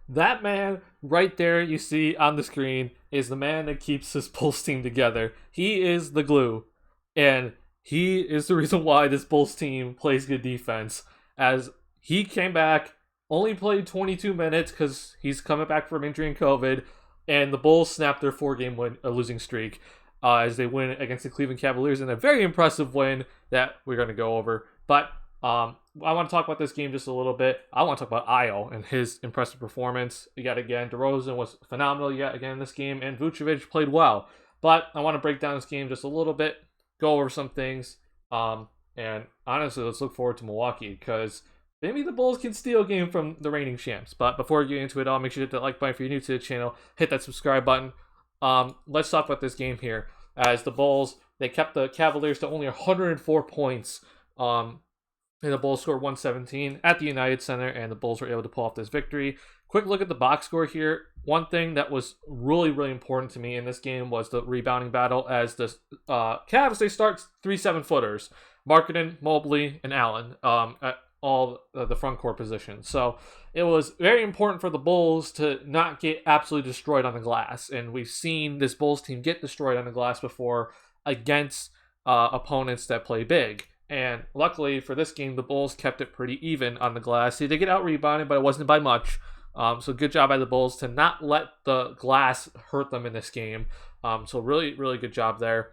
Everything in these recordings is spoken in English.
That man right there you see on the screen is the man that keeps this Bulls team together. He is the glue. And he is the reason why this Bulls team plays good defense. As he came back, only played 22 minutes because he's coming back from injury and COVID, and the Bulls snapped their 4-game losing streak as they win against the Cleveland Cavaliers in a very impressive win that we're going to go over. But I want to talk about this game just a little bit. I want to talk about Io and his impressive performance. Yet again, DeRozan was phenomenal yet again in this game, and Vucevic played well. But I want to break down this game just a little bit, go over some things, and honestly, let's look forward to Milwaukee because maybe the Bulls can steal a game from the reigning champs. But before we get into it all, make sure to hit that like button if you're new to the channel. Hit that subscribe button. Let's talk about this game here. As the Bulls, they kept the Cavaliers to only 104 points. And the Bulls scored 117 at the United Center, and the Bulls were able to pull off this victory. Quick look at the box score here. One thing that was really, really important to me in this game was the rebounding battle, as the Cavs, they start 3 7-footers. Markkanen, Mobley, and Allen at all the front court positions. So it was very important for the Bulls to not get absolutely destroyed on the glass. And we've seen this Bulls team get destroyed on the glass before against opponents that play big. And luckily for this game, the Bulls kept it pretty even on the glass. They did get out-rebounded, but it wasn't by much. So good job by the Bulls to not let the glass hurt them in this game. So really, really good job there.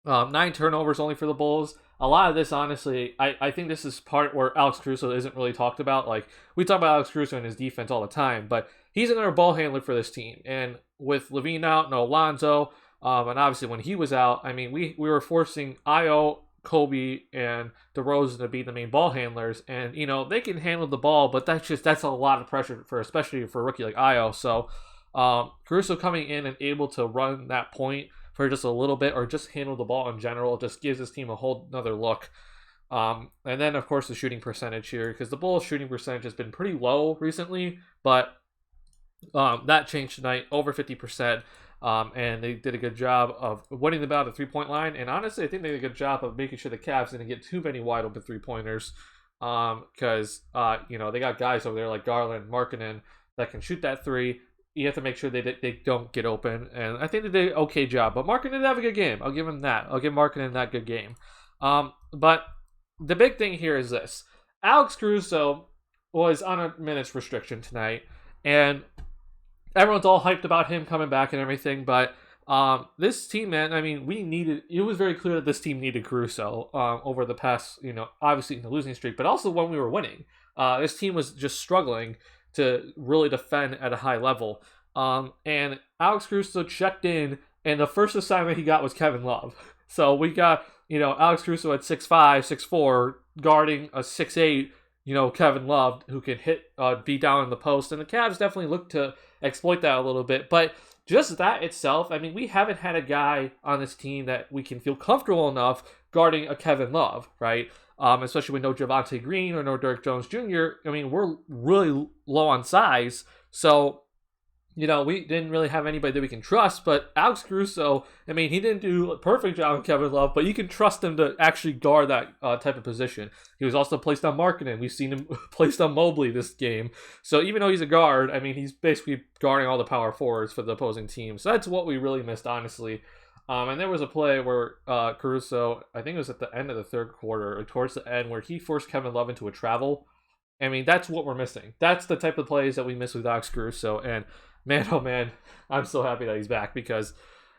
9 turnovers only for the Bulls. A lot of this, honestly, I think this is part where Alex Caruso isn't really talked about. Like, we talk about Alex Caruso and his defense all the time, but he's another ball handler for this team. And with Levine out, no Alonzo, and obviously when he was out, I mean, we were forcing Io, Kobe, and DeRozan to be the main ball handlers, and they can handle the ball, but that's a lot of pressure especially for a rookie like Io. So Caruso coming in and able to run that point for just a little bit, or just handle the ball in general, just gives this team a whole another look. And then of course the shooting percentage here, because the Bulls shooting percentage has been pretty low recently, but that changed tonight, over 50%. And they did a good job of winning the battle at the 3-point line. And honestly, I think they did a good job of making sure the Cavs didn't get too many wide open 3-pointers. Because, they got guys over there like Garland, Markkanen that can shoot that 3. You have to make sure they don't get open. And I think they did an okay job. But Markkanen did have a good game. I'll give him that. I'll give Markkanen that good game. But the big thing here is this. Alex Caruso was on a minutes restriction tonight. And everyone's all hyped about him coming back and everything, but this team, man, I mean, it was very clear that this team needed Caruso over the past, obviously in the losing streak, but also when we were winning. This team was just struggling to really defend at a high level. And Alex Caruso checked in, and the first assignment he got was Kevin Love. So we got, Alex Caruso at 6'5", 6'4", guarding a 6'8", Kevin Love, who can be down in the post. And the Cavs definitely look to exploit that a little bit. But just that itself, I mean, we haven't had a guy on this team that we can feel comfortable enough guarding a Kevin Love, right? Especially with no Javonte Green or no Derrick Jones Jr. I mean, we're really low on size. So, we didn't really have anybody that we can trust, but Alex Caruso, I mean, he didn't do a perfect job on Kevin Love, but you can trust him to actually guard that type of position. He was also placed on Markkanen. We've seen him placed on Mobley this game. So even though he's a guard, I mean, he's basically guarding all the power forwards for the opposing team. So that's what we really missed, honestly. And there was a play where Caruso, I think it was at the end of the third quarter, or towards the end, where he forced Kevin Love into a travel. I mean, that's what we're missing. That's the type of plays that we miss with Alex Caruso. And man, oh man, I'm so happy that he's back because,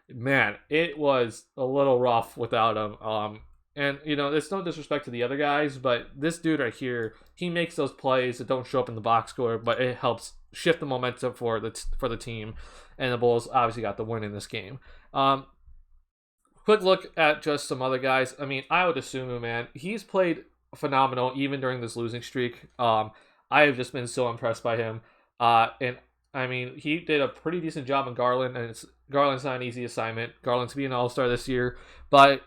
man, it was a little rough without him. And, it's no disrespect to the other guys, but this dude right here, he makes those plays that don't show up in the box score, but it helps shift the momentum for the team. And the Bulls obviously got the win in this game. Quick look at just some other guys. I mean, Ayo Dosunmu, man, he's played phenomenal even during this losing streak. I have just been so impressed by him. And I mean, he did a pretty decent job on Garland, and Garland's not an easy assignment. Garland's to be an all-star this year, but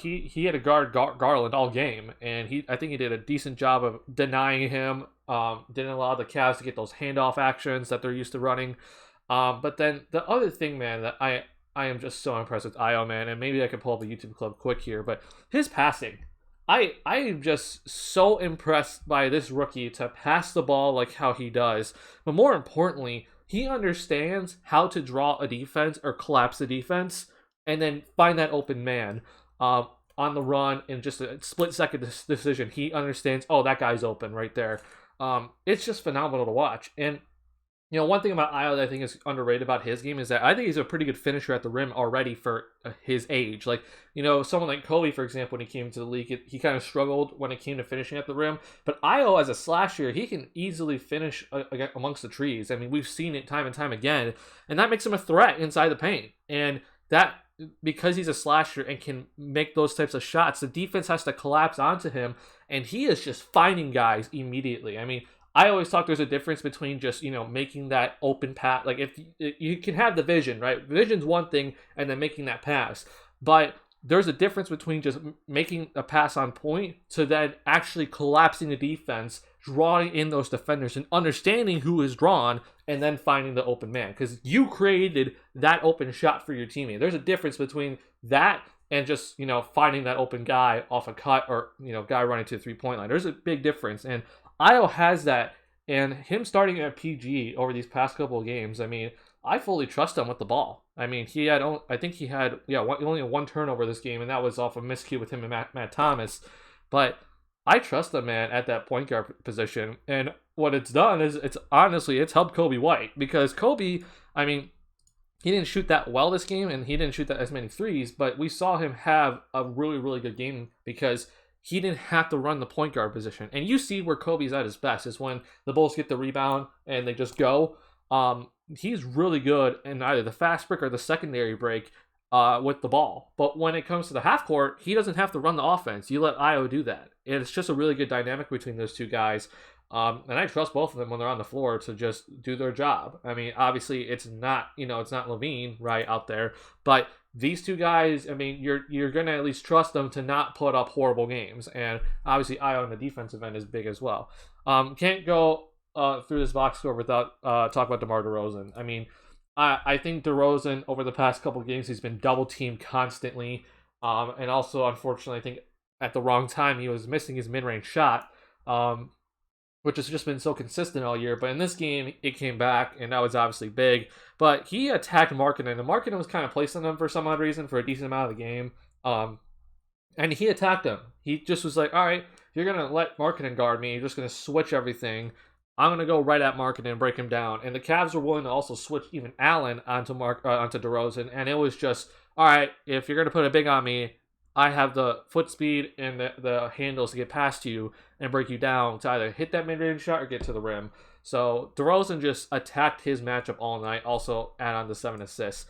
he had to guard Garland all game, and I think he did a decent job of denying him. Didn't allow the Cavs to get those handoff actions that they're used to running. But then the other thing, man, that I am just so impressed with Io, man, and maybe I can pull up a YouTube clip quick here, but his passing. I'm just so impressed by this rookie to pass the ball like how he does. But more importantly, he understands how to draw a defense or collapse a defense and then find that open man on the run in just a split second decision. He understands, oh, that guy's open right there. It's just phenomenal to watch. And one thing about Io that I think is underrated about his game is that I think he's a pretty good finisher at the rim already for his age. Like, someone like Kobe, for example, when he came to the league, he kind of struggled when it came to finishing at the rim. But Io, as a slasher, he can easily finish amongst the trees. I mean, we've seen it time and time again, and that makes him a threat inside the paint. And that, because he's a slasher and can make those types of shots, the defense has to collapse onto him, and he is just finding guys immediately. I mean, I always talk there's a difference between just, making that open pass. Like, if you can have the vision, right? Vision's one thing, and then making that pass. But there's a difference between just making a pass on point to then actually collapsing the defense, drawing in those defenders, and understanding who is drawn, and then finding the open man. Because you created that open shot for your teammate. There's a difference between that and just, finding that open guy off a cut or, guy running to the three-point line. There's a big difference. And Io has that, and him starting at PG over these past couple of games, I mean, I fully trust him with the ball. I mean, I think he had only one turnover this game, and that was off a miscue with him and Matt Thomas. But I trust him, man, at that point guard position. And what it's done is it's helped Kobe White, because Kobe, I mean, he didn't shoot that well this game, and he didn't shoot that as many threes, but we saw him have a really, really good game because he didn't have to run the point guard position. And you see where Kobe's at his best is when the Bulls get the rebound and they just go. He's really good in either the fast break or the secondary break with the ball. But when it comes to the half court, he doesn't have to run the offense. You let Io do that. And it's just a really good dynamic between those two guys. And I trust both of them when they're on the floor to just do their job. I mean, obviously it's not Levine right out there, but these two guys, I mean, you're gonna at least trust them to not put up horrible games. And obviously Io on the defensive end is big as well. Can't go through this box score without talking about DeMar DeRozan. I mean, I think DeRozan over the past couple of games, he's been double teamed constantly, and also unfortunately I think at the wrong time he was missing his mid-range shot, which has just been so consistent all year. But in this game, it came back, and that was obviously big. But he attacked Markkanen, and Markkanen was kind of placed on him for some odd reason for a decent amount of the game. And he attacked him. He just was like, all right, you're going to let Markkanen guard me. You're just going to switch everything. I'm going to go right at Markkanen and break him down. And the Cavs were willing to also switch even Allen onto DeRozan. And it was just, all right, if you're going to put a big on me, I have the foot speed and the handles to get past you and break you down to either hit that mid-range shot or get to the rim. So DeRozan just attacked his matchup all night, also add on the 7 assists.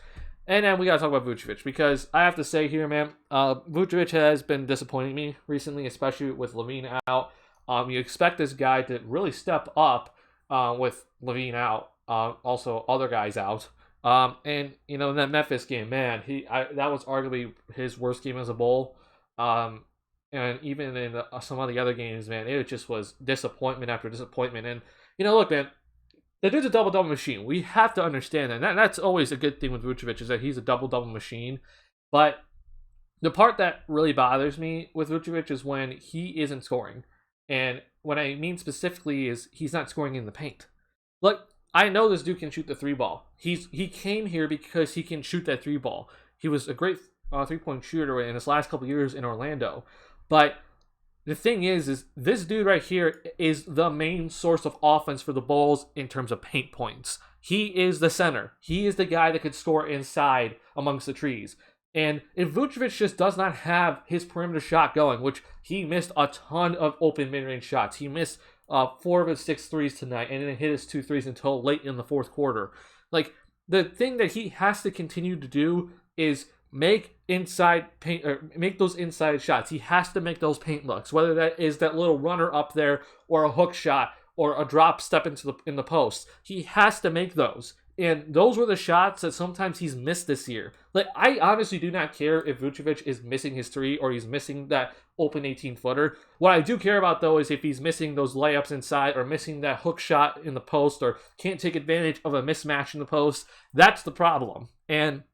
And then we got to talk about Vucevic, because I have to say here, man, Vucevic has been disappointing me recently, especially with Levine out. You expect this guy to really step up with Levine out, also other guys out. And in that Memphis game, man, that was arguably his worst game as a Bull. And even in some of the other games, man, it just was disappointment after disappointment. And look, man, the dude's a double-double machine. We have to understand that. And that's always a good thing with Vucevic, is that he's a double-double machine. But the part that really bothers me with Vucevic is when he isn't scoring. And what I mean specifically is he's not scoring in the paint. Look, I know this dude can shoot the three ball. He came here because he can shoot that three ball. He was a great three-point shooter in his last couple years in Orlando. But the thing is this dude right here is the main source of offense for the Bulls in terms of paint points. He is the center. He is the guy that could score inside amongst the trees. And if Vucevic just does not have his perimeter shot going, which he missed a ton of open mid-range shots. He missed 4 of his 6 threes tonight, and didn't hit his 2 threes until late in the fourth quarter. Like, the thing that he has to continue to do is make inside paint, or make those inside shots. He has to make those paint looks, whether that is that little runner up there or a hook shot or a drop step in the post. He has to make those. And those were the shots that sometimes he's missed this year. Like, I honestly do not care if Vucevic is missing his 3 or he's missing that open 18-footer. What I do care about, though, is if he's missing those layups inside or missing that hook shot in the post or can't take advantage of a mismatch in the post. That's the problem. And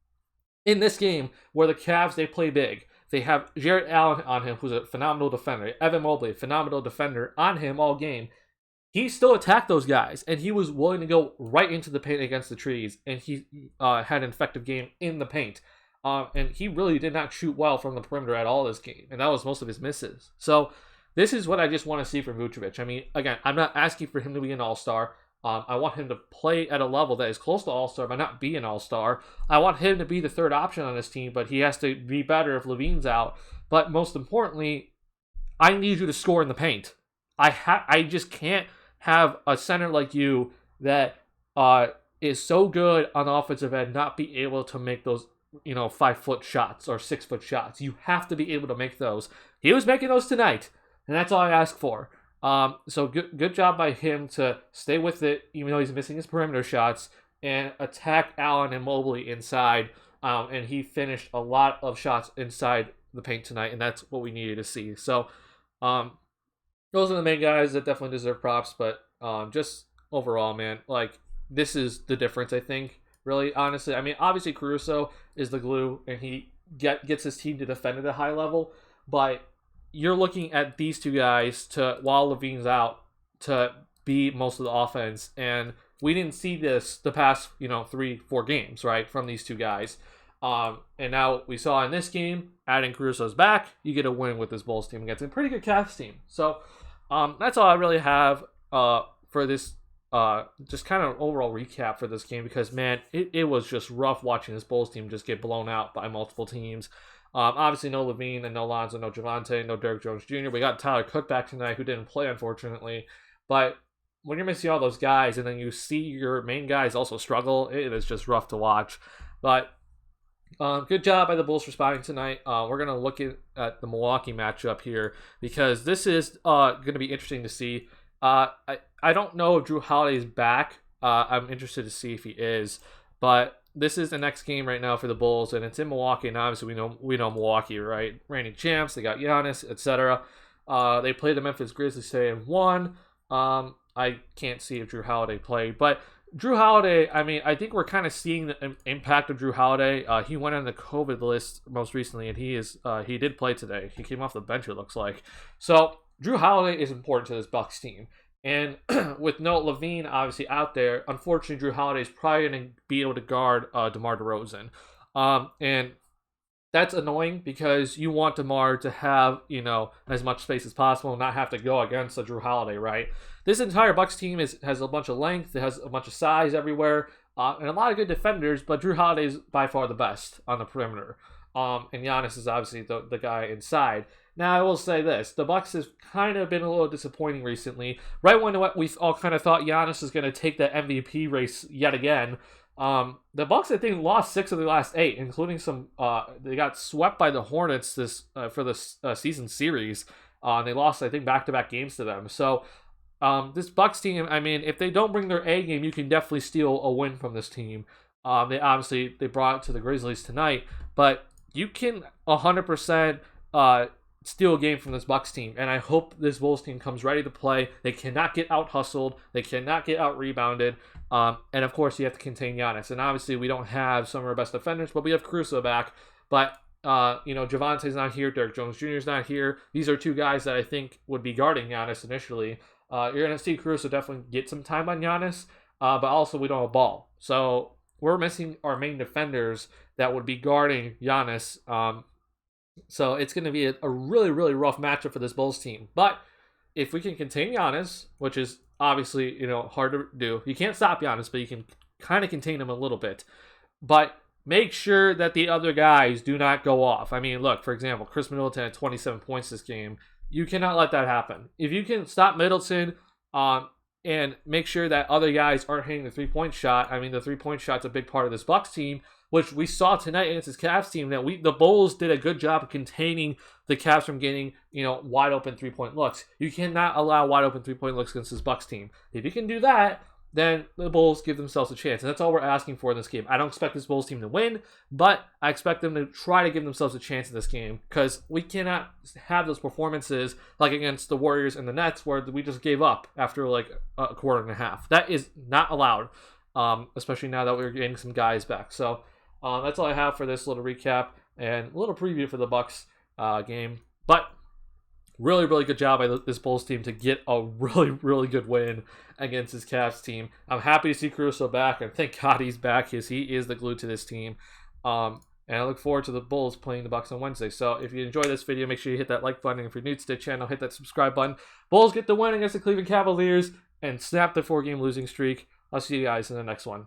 in this game, where the Cavs, they play big, They have Jarrett Allen on him, who's a phenomenal defender. Evan Mobley, phenomenal defender, on him all game. He still attacked those guys, and he was willing to go right into the paint against the trees, and he had an effective game in the paint. And he really did not shoot well from the perimeter at all this game, and that was most of his misses. So this is what I just want to see from Vucevic. I mean, again, I'm not asking for him to be an all-star. I want him to play at a level that is close to all-star, but not be an all-star. I want him to be the third option on this team, but he has to be better if Levine's out. But most importantly, I need you to score in the paint. I just can't have a center like you that is so good on the offensive end not be able to make those 5-foot shots or 6-foot shots. You have to be able to make those. He was making those tonight, and that's all I ask for. So good job by him to stay with it, even though he's missing his perimeter shots, and attack Allen and Mobley inside. And he finished a lot of shots inside the paint tonight, and that's what we needed to see. So those are the main guys that definitely deserve props, but just overall, man, like, this is the difference, I think, really, honestly. I mean, obviously, Caruso is the glue, and he gets his team to defend at a high level, but you're looking at these two guys while Levine's out, to be most of the offense, and we didn't see this the past 3-4 games, right, from these two guys. And now we saw in this game, adding Caruso's back, you get a win with this Bulls team against a pretty good Cavs team. So that's all I really have for this just kind of overall recap for this game, because man, it was just rough watching this Bulls team just get blown out by multiple teams. Obviously no Levine and no Lonzo, no Javante, no Derrick Jones Jr. We got Tyler Cook back tonight, who didn't play, unfortunately. But when you're missing all those guys and then you see your main guys also struggle, it is just rough to watch. But good job by the Bulls responding tonight. We're going to look at the Milwaukee matchup here, because this is going to be interesting to see. I don't know if Drew Holiday's back. I'm interested to see if he is. But this is the next game right now for the Bulls, and it's in Milwaukee. And obviously, we know Milwaukee, right? Reigning champs. They got Giannis, etc. They played the Memphis Grizzlies today and won. I can't see if Drew Holiday played, but Drew Holiday, I mean, I think we're kind of seeing the impact of Drew Holiday. He went on the COVID list most recently, and he did play today. He came off the bench, it looks like. So Drew Holiday is important to this Bucks team. And with no Levine obviously out there, unfortunately, Drew Holiday is probably going to be able to guard DeMar DeRozan. And that's annoying, because you want DeMar to have, as much space as possible and not have to go against a Drew Holiday, right? This entire Bucks team has a bunch of length, it has a bunch of size everywhere, and a lot of good defenders, but Drew Holiday is by far the best on the perimeter. And Giannis is obviously the guy inside. Now, I will say this. The Bucks has kind of been a little disappointing recently. Right when we all kind of thought Giannis is going to take the MVP race yet again, the Bucks, I think, lost 6 of their last 8, including some. They got swept by the Hornets for this season series. They lost, I think, back-to-back games to them. So this Bucks team, I mean, if they don't bring their A game, you can definitely steal a win from this team. They brought it to the Grizzlies tonight, but you can 100% steal a game from this Bucks team, and I hope this Bulls team comes ready to play. They cannot get out hustled, they cannot get out rebounded, and of course you have to contain Giannis. And obviously we don't have some of our best defenders, but we have Caruso back. But Javante's not here, Derrick Jones Jr. is not here. These are two guys that I think would be guarding Giannis initially. You're going to see Caruso definitely get some time on Giannis, but also we don't have a ball, so we're missing our main defenders that would be guarding Giannis. So it's going to be a really, really rough matchup for this Bulls team. But if we can contain Giannis, which is obviously, hard to do. You can't stop Giannis, but you can kind of contain him a little bit. But make sure that the other guys do not go off. I mean, look, for example, Chris Middleton had 27 points this game. You cannot let that happen. If you can stop Middleton and make sure that other guys aren't hitting the three-point shot, I mean, the three-point shot's a big part of this Bucks team, which we saw tonight against this Cavs team, that the Bulls did a good job of containing the Cavs from getting, wide open three-point looks. You cannot allow wide open three-point looks against this Bucks team. If you can do that, then the Bulls give themselves a chance. And that's all we're asking for in this game. I don't expect this Bulls team to win, but I expect them to try to give themselves a chance in this game, because we cannot have those performances like against the Warriors and the Nets where we just gave up after like a quarter and a half. That is not allowed, especially now that we're getting some guys back. So that's all I have for this little recap and a little preview for the Bucks game. But really, really good job by this Bulls team to get a really, really good win against this Cavs team. I'm happy to see Caruso back, and thank God he's back because he is the glue to this team. And I look forward to the Bulls playing the Bucks on Wednesday. So if you enjoyed this video, make sure you hit that like button. And if you're new to the channel, hit that subscribe button. Bulls get the win against the Cleveland Cavaliers and snap the 4-game losing streak. I'll see you guys in the next one.